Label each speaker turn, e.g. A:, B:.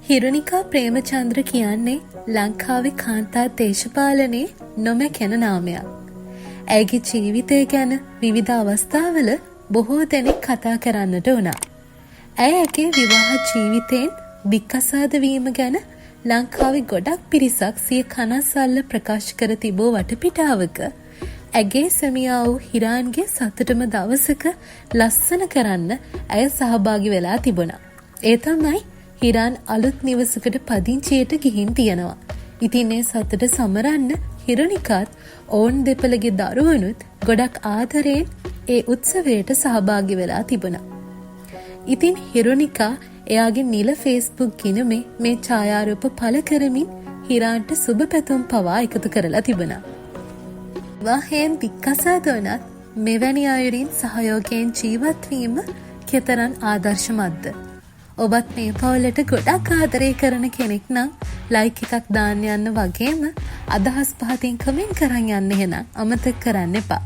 A: හිරුනිකා ප්‍රේමචන්ද්‍ර කියන්නේ ලංකාවේ කාන්තා දේශපාලනයේ නොමැකෙන නාමයක්. ඇයගේ ජීවිතය ගැන විවිධ අවස්ථාවල බොහෝ දෙනෙක් කතා කරන්නට වුණා. ඇයගේ විවාහ ජීවිතයෙන් දික්කසාද වීම ගැන ලංකාවේ ගොඩක් පිරිසක් සිය කනස්සල්ල ප්‍රකාශ කර තිබූ වටපිටාවක ඇගේ සැමියා වූ හිරාන්ගේ සතුටම දවසක ලස්සන කරන්න ඇය සහභාගී වෙලා තිබුණා. ඒ තමයි හිරාන් අලුත් නිවසකට පදිංචියට ගිහින් තියෙනවා. ඉතින් ඒ සතුට සමරන්න හිරුනිකාත් ඔවුන් දෙපළගේ දරුවනුත් ගොඩක් ආදරයෙන් ඒ උත්සවයට සහභාගී වෙලා තිබුණා. ඉතින් හිරුනිකා එයාගේ නිල ෆේස්බුක් ගිණුමේ මේ ඡායාරූප පළ කරමින් හිරාන්ට සුබ පැතුම් පවා එකතු කරලා තිබුණා. විවාහයෙන් දික්කසාද වුණත් මෙවැනි අයුරින් සහයෝගයෙන් ජීවත් වීම කෙතරම් ආදර්ශමත්ද? ඔබත් මේ පවුලට ගොඩක් ආදරය කරන කෙනෙක් නම් ලයික් එකක් දාන්න යන්න වගේම අදහස් පහතින් කමෙන්ට් කරන් යන්න එහෙනම් අමතක කරන්න එපා.